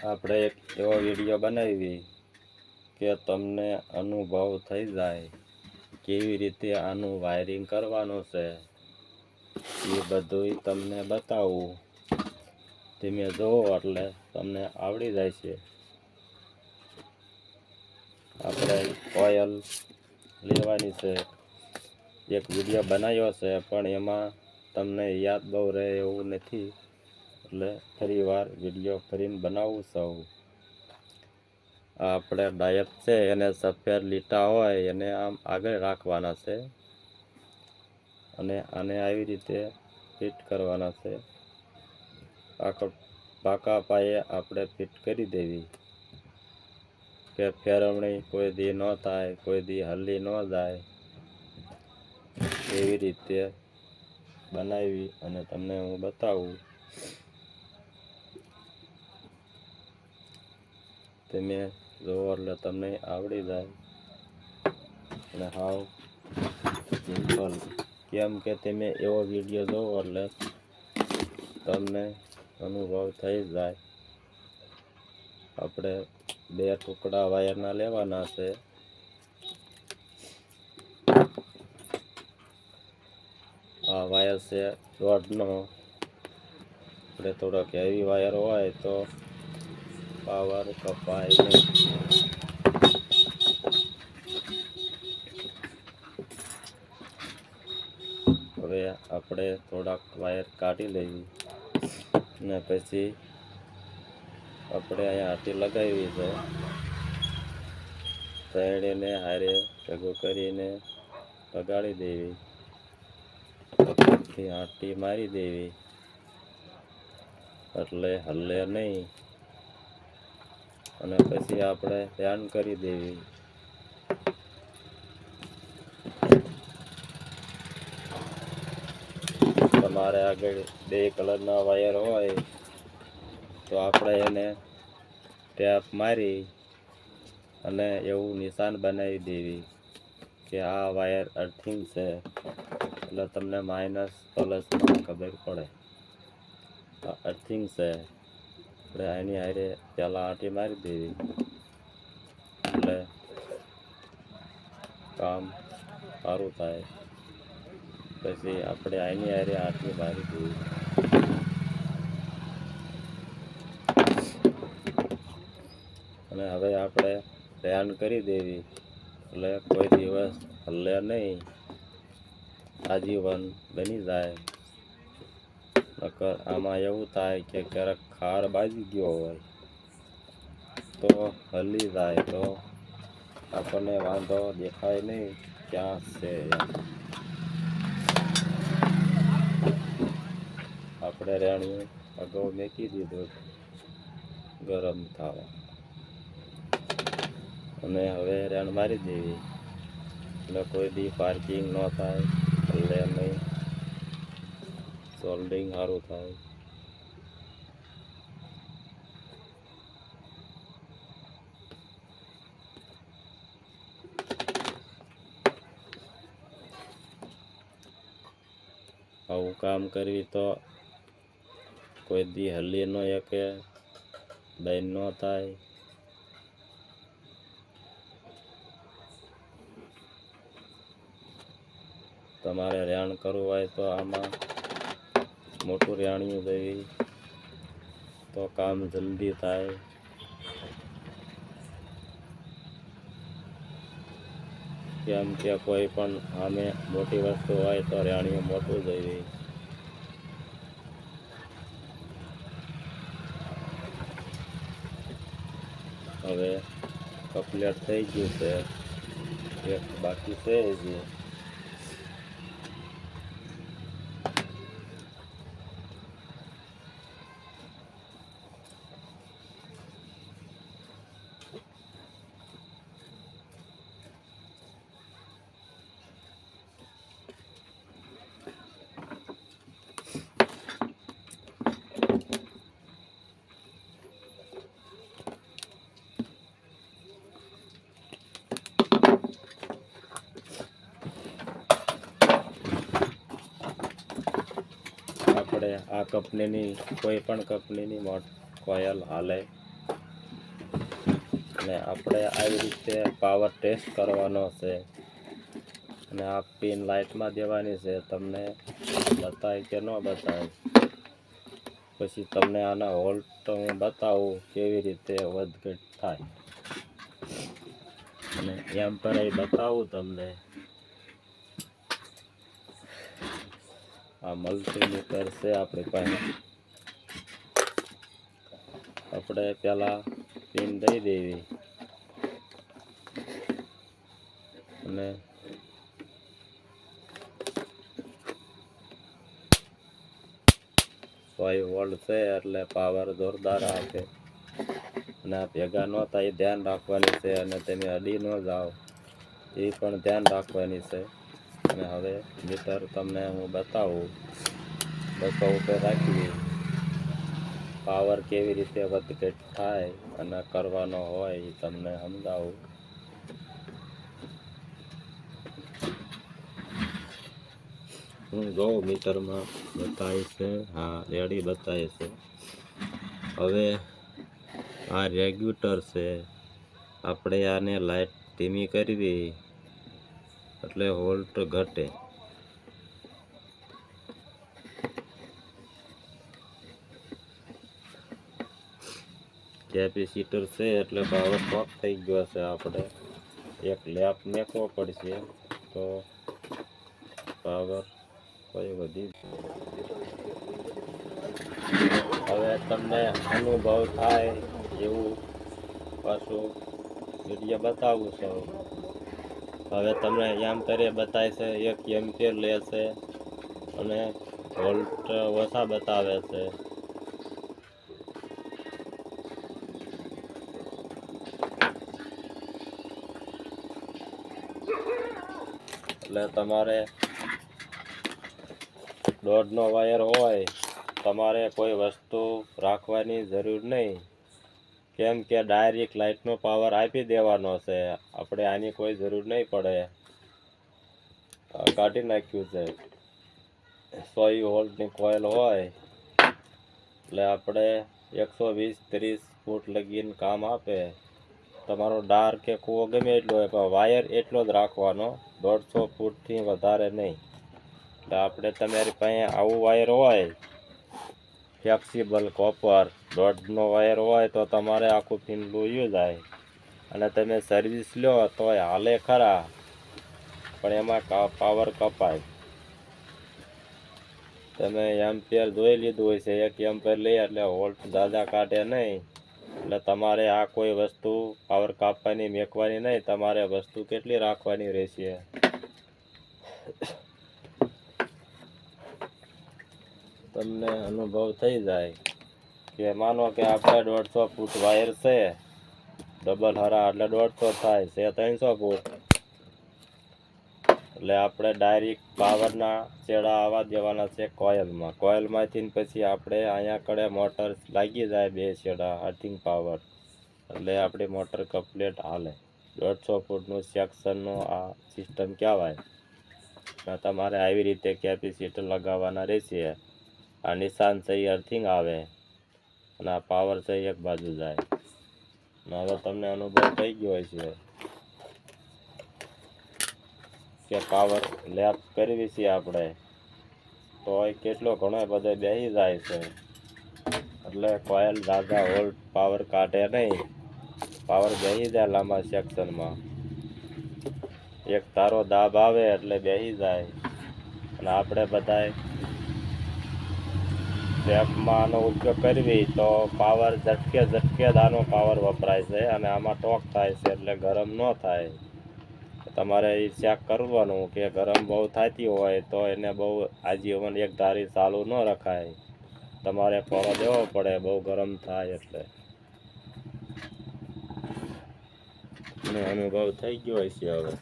આપણે એક એવો વિડીયો બનાવી કે તમને અનુભવ થઈ જાય કેવી રીતે આનું વાયરિંગ કરવાનું છે એ બધું તમને બતાવું. તમે જોવો એટલે તમને આવડી જાય છે. આપણે કોયલ લેવાની છે. એક વિડીયો બનાવ્યો છે પણ એમાં તમને યાદ બહુ રહે એવું નથી, એટલે ફરી વાર વિડીયો ફરીને બનાવું છું. આપણે ડાયપ છે એને સફેદ લીટા હોય એને આમ આગળ રાખવાના છે અને આને આવી રીતે ફિટ કરવાના છે. પાકા પાયે આપણે ફિટ કરી દેવી કે ફેરવણી કોઈ દી ન થાય, કોઈ દી હલી ન જાય, એવી રીતે બનાવી અને તમને હું બતાવું. તમે જોવો એટલે તમને આવડી જાય અને હાવ સિમ્પલ. કેમ કે તમે એવો વિડીયો જોવો એટલે તમને અનુભવ થઈ જાય. આપણે 2 ટુકડા વાયરના લેવાના છે. આ વાયર છે દોઢનો. આપણે થોડોક હેવી વાયર હોય તો પાવર કપાય નહીં. હવે આપણે થોડાક વાયર કાઢી લઈએ અને પછી આપણે અહીંયા હાથી લગાવી છે. ત્રણેયને હારે ભેગું કરીને લગાડી દેવી, પછી હાથી મારી દેવી એટલે હલે નહીં. અને પછી આપણે ધ્યાન કરી દેવી. તમારે આગળ 2 કલરના વાયર હોય તો આપણે એને ટેપ મારી અને એવું નિશાન બનાવી દેવી કે આ વાયર અર્થિંગ છે, એટલે તમને માઇનસ પ્લસમાં ખબર પડે. આ અર્થિંગ છે આપણે આની હારે પહેલાં આંટી મારી દેવી એટલે કામ સારું થાય. પછી આપણે આની હારે આંટી મારી દેવી અને હવે આપણે ધ્યાન કરી દેવી એટલે કોઈ દિવસ હલે નહીં, આજીવન બની જાય. નકર આમાં એવું થાય કે ક્યારેક ખાર બાજી ગયો હોય તો હલી જાય તો આપણને વાંધો દેખાય નહીં ક્યાં છે. આપણે રેણિયું અગાઉ મેકી દીધું ગરમ થવા અને હવે રેણ મારી દેવી એટલે કોઈ દી પાર્કિંગ ન થાય, હલે નહીં, સોલ્ડિંગ સારું થાય. આવું કામ કરવી તો કોઈ દી હલી ન શકે, બેન ન થાય. તમારે રેણ કરવું હોય તો આમાં મોટું રેણિયું દેવી તો કામ જલ્દી થાય. કેમ કે કોઈ પણ આમે મોટી વસ્તુ હોય તો રેણિયું મોટું દેવી. હવે કમ્પ્લીટ થઈ ગયું છે, એક બાકી છે હજી. આપણે આ કંપનીની કોઈ પણ કંપનીની કોયલ હાલે અને આપણે આવી રીતે પાવર ટેસ્ટ કરવાનો છે અને આ પિન લાઇટમાં દેવાની છે. તમને બતાય કે ન બતાય, પછી તમને આના વોલ્ટ હું બતાવું કેવી રીતે વધઘટ થાય અને એમ્પર બતાવું તમને. આ મલ્ટીમીટર છે આપણી પાસે. આપણે પહેલાં પિન દઈ દેવી અને વોલ્ટ છે એટલે પાવર જોરદાર આપે અને આ ભેગા ન થાય એ ધ્યાન રાખવાની છે અને તમે અડી ન જાઓ એ પણ ધ્યાન રાખવાની છે. અને હવે મીટર તમને હું બતાવું, 200 ઉપર રાખી પાવર કેવી રીતે વધઘટ થાય અને કરવાનો હોય એ તમને સમજાવું. હું જોઉં મીટરમાં બતાવે છે, હા રેડી બતાવે છે. હવે આ રેગ્યુલેટર છે, આપણે આને લાઇટ ધીમી કરવી એટલે વોલ્ટ ઘટે. કેપેસિટર છે એટલે પાવર શોર્ટ થઈ ગયો છે. આપણે એક લેપ મેકવો પડશે તો પાવર કોઈ વધી. હવે તમને અનુભવ થાય એવું પાછું વિડીયો બતાવું છું. હવે તમને એમ કરે બતાવે છે 1 એમ્પિયર લે છે અને વોલ્ટ ઓછા બતાવે છે. એટલે તમારે દોઢનો વાયર હોય, તમારે કોઈ વસ્તુ રાખવાની જરૂર નહીં, કેમ કે ડાયરેક્ટ લાઇટનો પાવર આપી દેવાનો છે. આપણે આની કોઈ જરૂર નહીં પડે. કાઢી નાખ્યું છે. 100 વોલ્ટની કોઇલ હોય એટલે આપણે 120-30 ફૂટ લગીને કામ આપે. તમારો ડાર કે કૂવો ગમે એટલો હોય પણ વાયર એટલો જ રાખવાનો, 150 ફૂટથી વધારે નહીં. એટલે આપણે તમારી પાસે આવું વાયર હોય ફ્લેક્સિબલ કોપર 1.5નો વાયર હોય તો તમારે આખું પીંડલું યુ જાય અને તમે સર્વિસ લો તો હાલે ખરા પણ એમાં પાવર કપાય. તમે એમ્પિયર જોઈ લીધું હોય છે, 1 એમ્પિયર લઈ એટલે વોલ્ટ દાદા કાઢે નહીં. એટલે તમારે આ કોઈ વસ્તુ પાવર કાપવાની મેકવાની નહીં, તમારે વસ્તુ કેટલી રાખવાની રહેશે. તમને અનુભવ થઈ જાય કે માનો કે આપણે 150 ફૂટ વાયર છે, ડબલ હરા એટલે 150 થાય છે 300 ફૂટ. એટલે આપણે ડાયરેક્ટ પાવરના છેડા આવવા દેવાના છે કોઇલમાં. કોઇલમાંથી પછી આપણે અહીંયા કડે મોટર લાગી જાય 2 છેડા અર્થિંગ પાવર, એટલે આપણી મોટર કમ્પ્લીટ હાલે. 150 ફૂટનું સેક્શનનું આ સિસ્ટમ કહેવાય. તમારે આવી રીતે કેપેસિટર લગાવવાના રહેશે. આ નિશાન છે એ અર્થિંગ આવે અને આ પાવર છે એક બાજુ જાય. હવે તમને અનુભવ થઈ ગયો છે કે પાવર લેપ કરવી છે આપણે તો કેટલો ઘણો બધો બેસી જાય છે. એટલે કોઇલ દાદા વોલ્ટ પાવર કાઢે નહીં, પાવર બેસી જાય લાંબા સેક્શનમાં. એક તારો દાબ આવે એટલે બેસી જાય. અને આપણે બધાય લેપમાં આનો ઉપયોગ કરવી તો પાવર ઝટકે આનો પાવર વપરાય છે અને આમાં ટોક થાય છે એટલે ગરમ ન થાય. તમારે એ ચેક કરવાનું કે ગરમ બહુ થતી હોય તો એને બહુ આજીવન એક ધારી ચાલુ ન રખાય, તમારે ફોરો દેવો પડે બહુ ગરમ થાય એટલે. અનુભવ થઈ ગયો છે હવે.